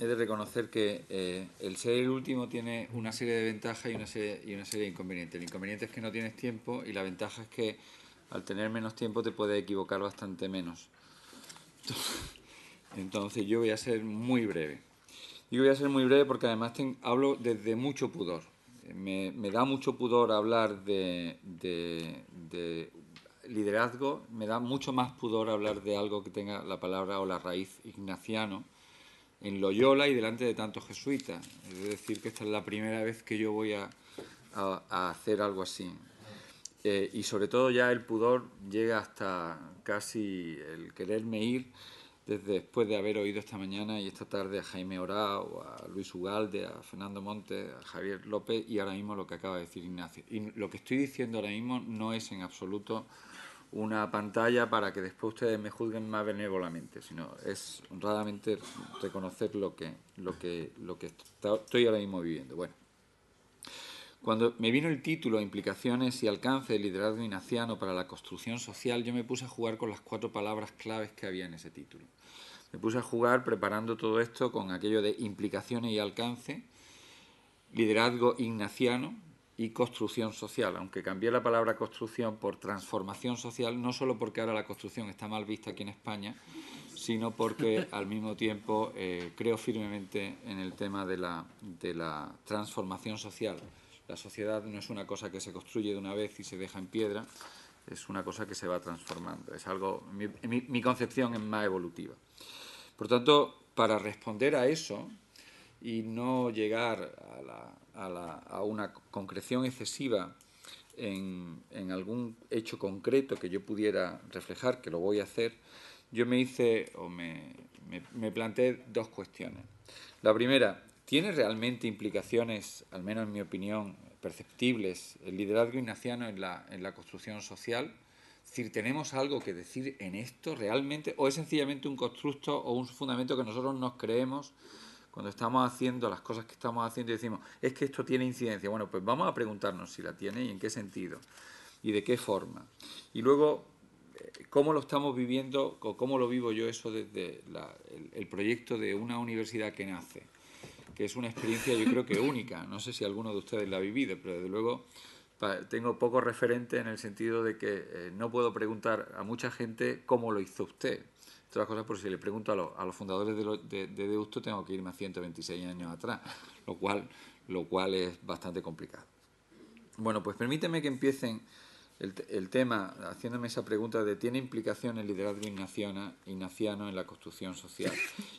he de reconocer que el ser el último tiene una serie de ventajas y una serie de inconvenientes. El inconveniente es que no tienes tiempo y la ventaja es que al tener menos tiempo te puedes equivocar bastante menos. Entonces yo voy a ser muy breve. Y voy a ser muy breve porque además hablo desde mucho pudor. Me da mucho pudor hablar de liderazgo, me da mucho más pudor hablar de algo que tenga la palabra o la raíz ignaciano en Loyola y delante de tantos jesuitas. Es decir, que esta es la primera vez que yo voy a hacer algo así. Y sobre todo ya el pudor llega hasta casi el quererme ir después de haber oído esta mañana y esta tarde a Jaime Orao, a Luis Ugalde, a Fernando Montes, a Javier López y ahora mismo lo que acaba de decir Ignacio. Y lo que estoy diciendo ahora mismo no es en absoluto una pantalla para que después ustedes me juzguen más benévolamente, sino es honradamente reconocer lo que estoy ahora mismo viviendo. Bueno, cuando me vino el título Implicaciones y alcance del liderazgo ignaciano para la construcción social, yo me puse a jugar con las 4 palabras claves que había en ese título. Me puse a jugar preparando todo esto con aquello de implicaciones y alcance, liderazgo ignaciano y construcción social, aunque cambié la palabra construcción por transformación social, no solo porque ahora la construcción está mal vista aquí en España, sino porque al mismo tiempo creo firmemente en el tema de la transformación social. La sociedad no es una cosa que se construye de una vez y se deja en piedra, es una cosa que se va transformando. Es algo, mi concepción es más evolutiva. Por tanto, para responder a eso y no llegar a una concreción excesiva en algún hecho concreto que yo pudiera reflejar, que lo voy a hacer, yo me planteé 2 cuestiones. La primera, ¿tiene realmente implicaciones, al menos en mi opinión, perceptibles, el liderazgo ignaciano en la construcción social? Es decir, ¿tenemos algo que decir en esto realmente? ¿O es sencillamente un constructo o un fundamento que nosotros nos creemos cuando estamos haciendo las cosas que estamos haciendo y decimos, es que esto tiene incidencia? Bueno, pues vamos a preguntarnos si la tiene y en qué sentido y de qué forma. Y luego, cómo lo estamos viviendo o cómo lo vivo yo eso desde el proyecto de una universidad que nace, que es una experiencia yo creo que única. No sé si alguno de ustedes la ha vivido, pero desde luego tengo poco referente en el sentido de que no puedo preguntar a mucha gente cómo lo hizo usted. Otras cosas, por si le pregunto a los fundadores de Deusto, tengo que irme a 126 años atrás, lo cual es bastante complicado. Bueno, pues permíteme que empiecen el tema haciéndome esa pregunta de ¿tiene implicación el liderazgo ignaciano en la construcción social?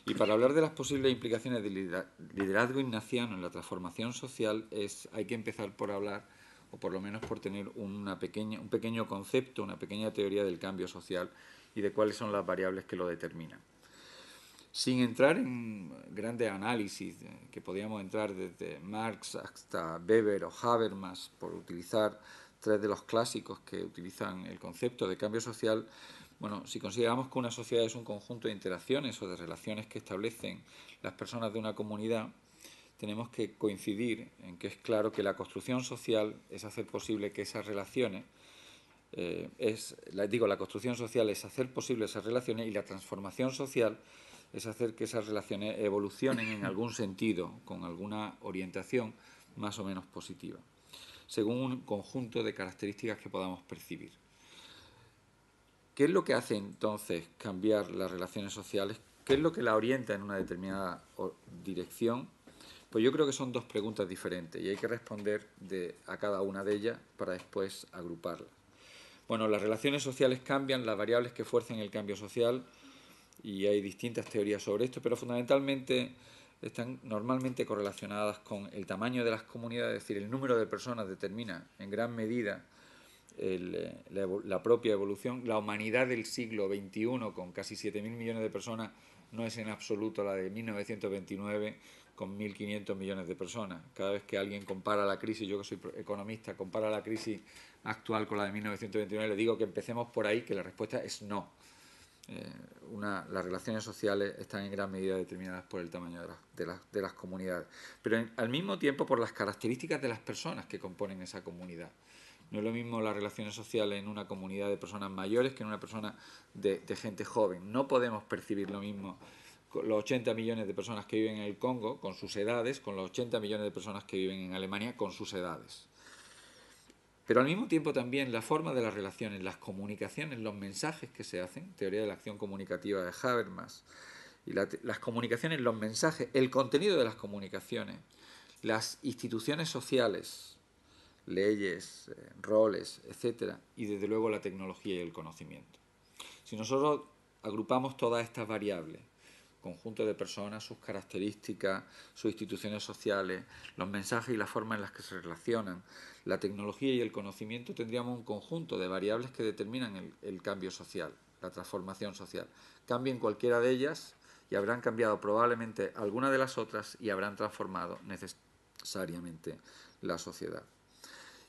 Y para hablar de las posibles implicaciones del liderazgo ignaciano en la transformación social hay que empezar por hablar, o por lo menos por tener un pequeño concepto, una pequeña teoría del cambio social y de cuáles son las variables que lo determinan. Sin entrar en grandes análisis, que podríamos entrar desde Marx hasta Weber o Habermas, por utilizar 3 de los clásicos que utilizan el concepto de cambio social, bueno, si consideramos que una sociedad es un conjunto de interacciones o de relaciones que establecen las personas de una comunidad, tenemos que coincidir en que es claro que la construcción social es hacer posible que esas relaciones, la construcción social es hacer posible esas relaciones y la transformación social es hacer que esas relaciones evolucionen en algún sentido, con alguna orientación más o menos positiva, según un conjunto de características que podamos percibir. ¿Qué es lo que hace entonces cambiar las relaciones sociales? ¿Qué es lo que la orienta en una determinada dirección? Pues yo creo que son 2 preguntas diferentes y hay que responder a cada una de ellas para después agruparlas. Bueno, las relaciones sociales cambian, las variables que fuercen el cambio social, y hay distintas teorías sobre esto, pero fundamentalmente están normalmente correlacionadas con el tamaño de las comunidades, es decir, el número de personas determina en gran medida la propia evolución. La humanidad del siglo XXI, con casi 7.000 millones de personas, no es en absoluto la de 1929 con 1.500 millones de personas. Cada vez que alguien compara la crisis, yo que soy economista, compara la crisis actual con la de 1929, le digo que empecemos por ahí, que la respuesta es no. Las relaciones sociales están en gran medida determinadas por el tamaño de las comunidades, pero al mismo tiempo por las características de las personas que componen esa comunidad. No es lo mismo las relaciones sociales en una comunidad de personas mayores que en una persona de gente joven. No podemos percibir lo mismo los 80 millones de personas que viven en el Congo con sus edades, con los 80 millones de personas que viven en Alemania con sus edades. Pero al mismo tiempo también la forma de las relaciones, las comunicaciones, los mensajes que se hacen, teoría de la acción comunicativa de Habermas, y las comunicaciones, los mensajes, el contenido de las comunicaciones, las instituciones sociales, leyes, roles, etcétera, y desde luego la tecnología y el conocimiento. Si nosotros agrupamos todas estas variables, conjunto de personas, sus características, sus instituciones sociales, los mensajes y la forma en las que se relacionan, la tecnología y el conocimiento, tendríamos un conjunto de variables que determinan el cambio social, la transformación social. Cambien cualquiera de ellas y habrán cambiado probablemente alguna de las otras y habrán transformado necesariamente la sociedad.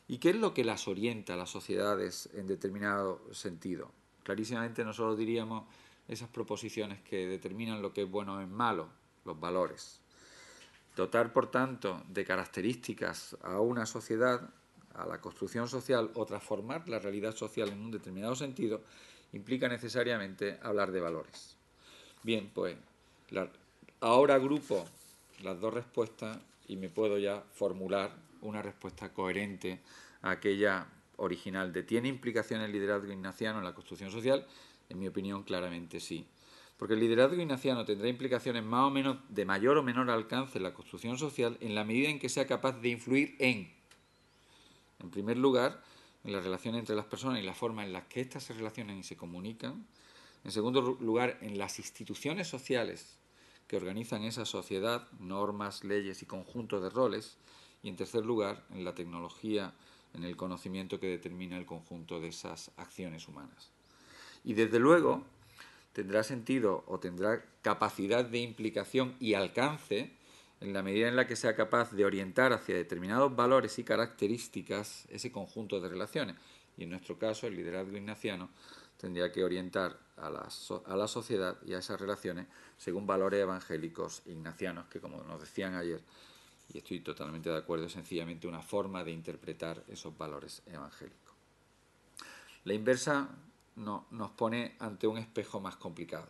¿Y qué es lo que las orienta a las sociedades en determinado sentido? Clarísimamente nosotros diríamos esas proposiciones que determinan lo que es bueno o es malo, los valores. Dotar, por tanto, de características a una sociedad, a la construcción social, o transformar la realidad social en un determinado sentido, implica necesariamente hablar de valores. Bien, pues ahora agrupo las dos respuestas y me puedo ya formular una respuesta coherente a aquella original de ¿tiene implicación el liderazgo ignaciano en la construcción social? En mi opinión, claramente sí. Porque el liderazgo ignaciano tendrá implicaciones más o menos de mayor o menor alcance en la construcción social en la medida en que sea capaz de influir en primer lugar, en las relaciones entre las personas y la forma en la que éstas se relacionan y se comunican. En segundo lugar, en las instituciones sociales que organizan esa sociedad, normas, leyes y conjuntos de roles. Y en tercer lugar, en la tecnología, en el conocimiento que determina el conjunto de esas acciones humanas. Y desde luego tendrá sentido o tendrá capacidad de implicación y alcance en la medida en la que sea capaz de orientar hacia determinados valores y características ese conjunto de relaciones. Y en nuestro caso, el liderazgo ignaciano tendría que orientar a la sociedad y a esas relaciones según valores evangélicos ignacianos, que como nos decían ayer, y estoy totalmente de acuerdo, es sencillamente una forma de interpretar esos valores evangélicos. La inversa nos pone ante un espejo más complicado.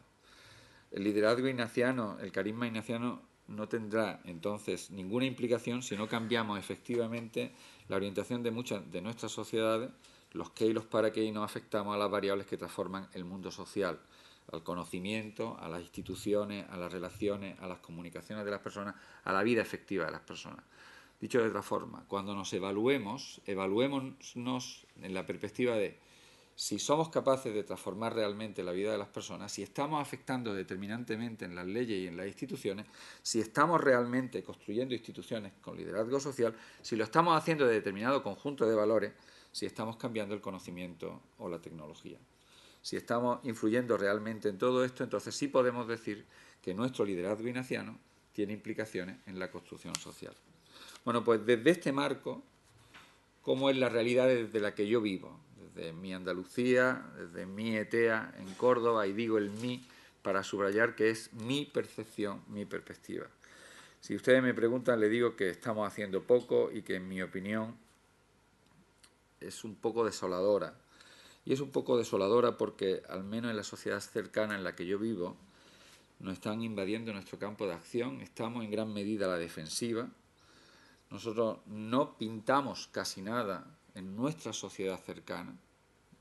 El liderazgo ignaciano, el carisma ignaciano, no tendrá entonces ninguna implicación si no cambiamos efectivamente la orientación de muchas de nuestras sociedades, los qué y los para qué, y no afectamos a las variables que transforman el mundo social, al conocimiento, a las instituciones, a las relaciones, a las comunicaciones de las personas, a la vida efectiva de las personas. Dicho de otra forma, cuando nos evaluémonos en la perspectiva de si somos capaces de transformar realmente la vida de las personas, si estamos afectando determinantemente en las leyes y en las instituciones, si estamos realmente construyendo instituciones con liderazgo social, si lo estamos haciendo de determinado conjunto de valores, si estamos cambiando el conocimiento o la tecnología. Si estamos influyendo realmente en todo esto, entonces sí podemos decir que nuestro liderazgo ignaciano tiene implicaciones en la construcción social. Bueno, pues desde este marco, ¿cómo es la realidad desde la que yo vivo? Desde mi Andalucía, desde mi ETEA en Córdoba, y digo el mí para subrayar que es mi percepción, mi perspectiva. Si ustedes me preguntan, le digo que estamos haciendo poco y que en mi opinión es un poco desoladora. Y es un poco desoladora porque, al menos en la sociedad cercana en la que yo vivo, nos están invadiendo nuestro campo de acción, estamos en gran medida a la defensiva. Nosotros no pintamos casi nada en nuestra sociedad cercana,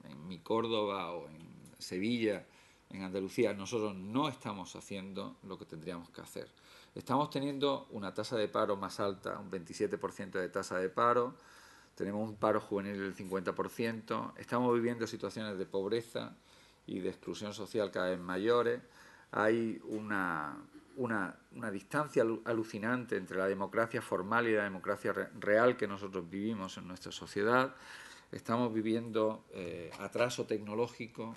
en mi Córdoba o en Sevilla, en Andalucía. Nosotros no estamos haciendo lo que tendríamos que hacer. Estamos teniendo una tasa de paro más alta, un 27% de tasa de paro, tenemos un paro juvenil del 50%, estamos viviendo situaciones de pobreza y de exclusión social cada vez mayores, hay una distancia alucinante entre la democracia formal y la democracia real que nosotros vivimos en nuestra sociedad. Estamos viviendo atraso tecnológico,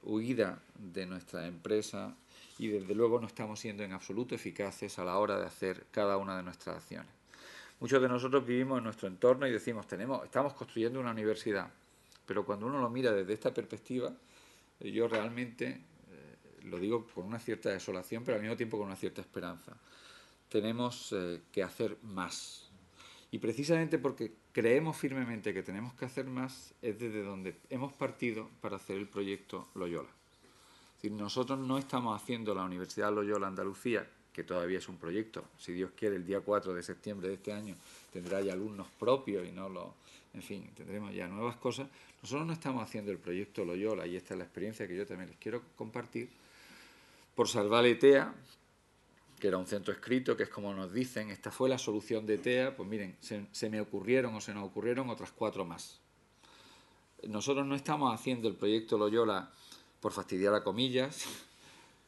huida de nuestra empresa y desde luego no estamos siendo en absoluto eficaces a la hora de hacer cada una de nuestras acciones. Muchos de nosotros vivimos en nuestro entorno y decimos, estamos construyendo una universidad, pero cuando uno lo mira desde esta perspectiva, yo realmente lo digo con una cierta desolación, pero al mismo tiempo con una cierta esperanza. Tenemos que hacer más. Y precisamente porque creemos firmemente que tenemos que hacer más, es desde donde hemos partido para hacer el proyecto Loyola. Es decir, nosotros no estamos haciendo la Universidad Loyola Andalucía, que todavía es un proyecto, si Dios quiere, el día 4 de septiembre de este año tendrá ya alumnos propios y no los... En fin, tendremos ya nuevas cosas. Nosotros no estamos haciendo el proyecto Loyola, y esta es la experiencia que yo también les quiero compartir, por salvar ETEA, que era un centro escrito, que es como nos dicen, esta fue la solución de ETEA, pues miren, se me ocurrieron o se nos ocurrieron otras 4 más. Nosotros no estamos haciendo el proyecto Loyola por fastidiar a comillas,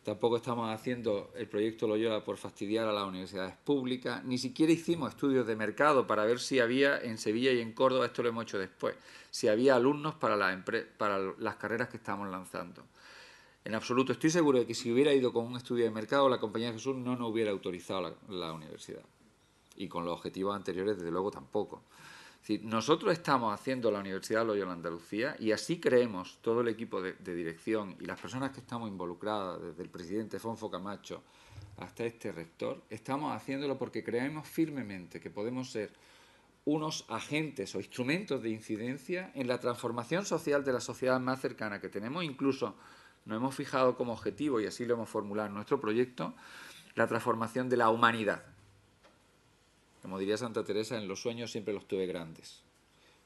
tampoco estamos haciendo el proyecto Loyola por fastidiar a las universidades públicas, ni siquiera hicimos estudios de mercado para ver si había en Sevilla y en Córdoba, esto lo hemos hecho después, si había alumnos para las carreras que estamos lanzando. En absoluto, estoy seguro de que si hubiera ido con un estudio de mercado, la Compañía de Jesús no nos hubiera autorizado la universidad. Y con los objetivos anteriores, desde luego, tampoco. Es decir, nosotros estamos haciendo la Universidad Loyola Andalucía y así creemos todo el equipo de dirección y las personas que estamos involucradas, desde el presidente Fonfo Camacho hasta este rector, estamos haciéndolo porque creemos firmemente que podemos ser unos agentes o instrumentos de incidencia en la transformación social de la sociedad más cercana que tenemos. Incluso nos hemos fijado como objetivo, y así lo hemos formulado en nuestro proyecto, la transformación de la humanidad. Como diría Santa Teresa, en los sueños siempre los tuve grandes.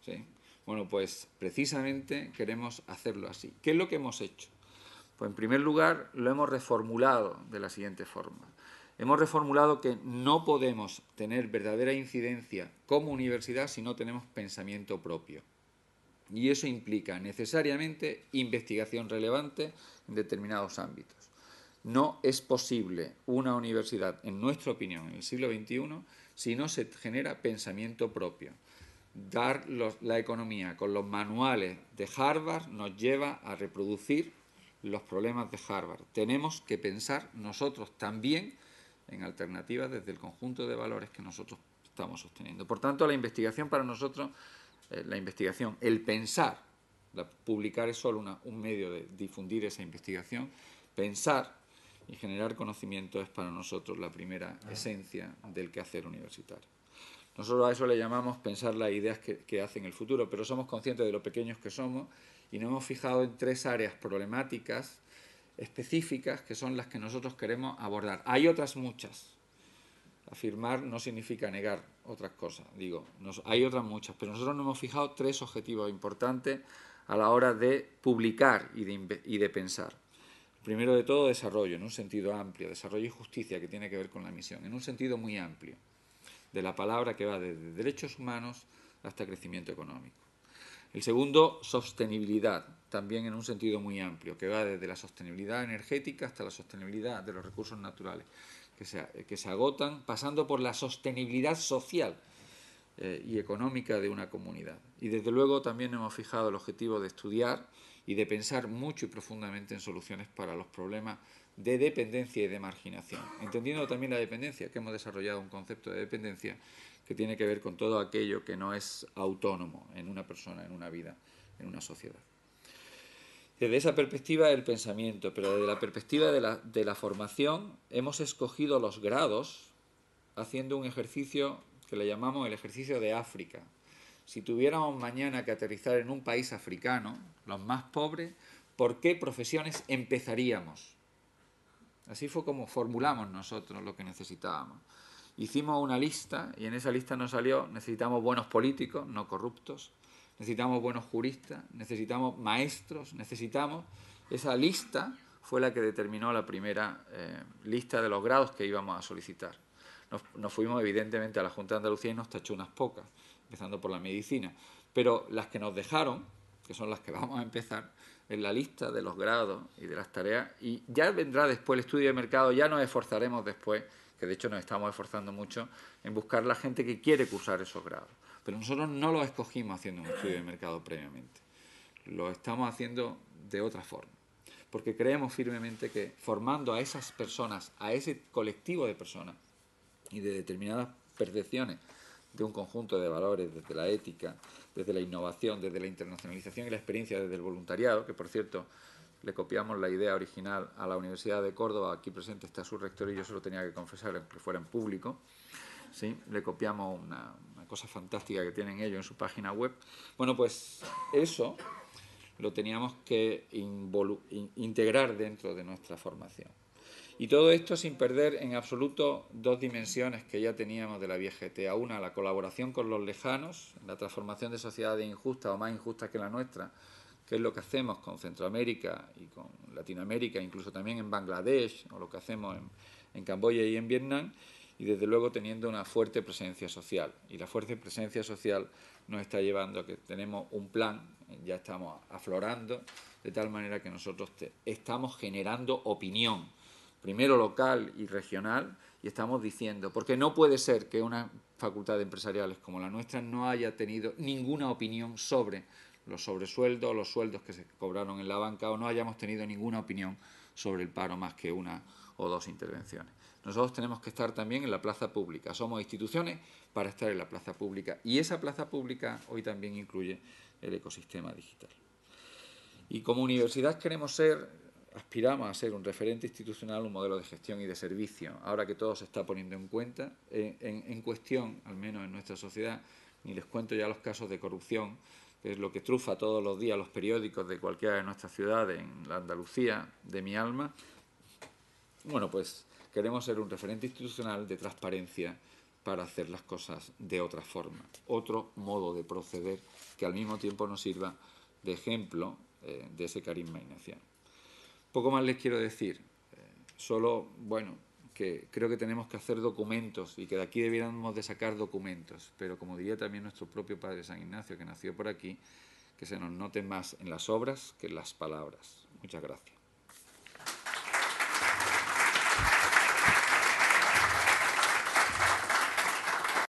¿Sí? Bueno, pues precisamente queremos hacerlo así. ¿Qué es lo que hemos hecho? Pues en primer lugar lo hemos reformulado de la siguiente forma. Hemos reformulado que no podemos tener verdadera incidencia como universidad si no tenemos pensamiento propio. Y eso implica necesariamente investigación relevante en determinados ámbitos. No es posible una universidad, en nuestra opinión, en el siglo XXI, si no se genera pensamiento propio. Dar la economía con los manuales de Harvard nos lleva a reproducir los problemas de Harvard. Tenemos que pensar nosotros también en alternativas desde el conjunto de valores que nosotros estamos sosteniendo. Por tanto, la investigación para nosotros, el pensar, publicar es solo un medio de difundir esa investigación, pensar y generar conocimiento es para nosotros la primera esencia del quehacer universitario. Nosotros a eso le llamamos pensar las ideas que hacen el futuro, pero somos conscientes de lo pequeños que somos y nos hemos fijado en 3 áreas problemáticas específicas que son las que nosotros queremos abordar. Hay otras muchas. Afirmar no significa negar otras cosas. Hay otras muchas, pero nosotros nos hemos fijado 3 objetivos importantes a la hora de publicar y de pensar. Primero de todo, desarrollo, en un sentido amplio, desarrollo y justicia, que tiene que ver con la misión, en un sentido muy amplio, de la palabra que va desde derechos humanos hasta crecimiento económico. El segundo, sostenibilidad, también en un sentido muy amplio, que va desde la sostenibilidad energética hasta la sostenibilidad de los recursos naturales, que se agotan, pasando por la sostenibilidad social y económica de una comunidad. Y desde luego también hemos fijado el objetivo de estudiar y de pensar mucho y profundamente en soluciones para los problemas de dependencia y de marginación. Entendiendo también la dependencia, que hemos desarrollado un concepto de dependencia que tiene que ver con todo aquello que no es autónomo en una persona, en una vida, en una sociedad. Desde esa perspectiva el pensamiento, pero desde la perspectiva de la formación hemos escogido los grados haciendo un ejercicio que le llamamos el ejercicio de África. Si tuviéramos mañana que aterrizar en un país africano, los más pobres, ¿por qué profesiones empezaríamos? Así fue como formulamos nosotros lo que necesitábamos. Hicimos una lista y en esa lista nos salió, necesitamos buenos políticos, no corruptos, necesitamos buenos juristas, necesitamos maestros, Esa lista fue la que determinó la primera lista de los grados que íbamos a solicitar. Nos fuimos evidentemente a la Junta de Andalucía y nos tachó unas pocas, empezando por la medicina. Pero las que nos dejaron, que son las que vamos a empezar, en la lista de los grados y de las tareas, y ya vendrá después el estudio de mercado, ya nos esforzaremos después, que de hecho nos estamos esforzando mucho, en buscar la gente que quiere cursar esos grados. Pero nosotros no los escogimos haciendo un estudio de mercado previamente, lo estamos haciendo de otra forma, porque creemos firmemente que formando a esas personas, a ese colectivo de personas y de determinadas percepciones de un conjunto de valores, desde la ética, desde la innovación, desde la internacionalización y la experiencia, desde el voluntariado, que por cierto le copiamos la idea original a la Universidad de Córdoba, aquí presente está su rector y yo se lo tenía que confesar que fuera en público, ¿sí? Le copiamos una cosa fantástica que tienen ellos en su página web. Bueno, pues eso lo teníamos que integrar dentro de nuestra formación. Y todo esto sin perder en absoluto dos dimensiones que ya teníamos de la vieja ETA. Una, la colaboración con los lejanos, la transformación de sociedades injustas o más injustas que la nuestra, que es lo que hacemos con Centroamérica y con Latinoamérica, incluso también en Bangladesh, o lo que hacemos en Camboya y en Vietnam, y desde luego teniendo una fuerte presencia social. Y la fuerte presencia social nos está llevando a que tenemos un plan, ya estamos aflorando, de tal manera que nosotros estamos generando opinión, primero local y regional, y estamos diciendo, porque no puede ser que una facultad de empresariales como la nuestra no haya tenido ninguna opinión sobre los sobresueldos o los sueldos que se cobraron en la banca, o no hayamos tenido ninguna opinión sobre el paro más que una o dos intervenciones. Nosotros tenemos que estar también en la plaza pública. Somos instituciones para estar en la plaza pública, y esa plaza pública hoy también incluye el ecosistema digital. Y como universidad aspiramos a ser un referente institucional, un modelo de gestión y de servicio. Ahora que todo se está poniendo en cuestión, al menos en nuestra sociedad, ni les cuento ya los casos de corrupción, que es lo que trufa todos los días los periódicos de cualquiera de nuestras ciudades, en la Andalucía de mi alma. Bueno, pues queremos ser un referente institucional de transparencia para hacer las cosas de otra forma, otro modo de proceder que al mismo tiempo nos sirva de ejemplo de ese carisma ignaciano. Poco más les quiero decir, solo, bueno, que creo que tenemos que hacer documentos y que de aquí debiéramos de sacar documentos, pero como diría también nuestro propio padre San Ignacio, que nació por aquí, que se nos note más en las obras que en las palabras. Muchas gracias.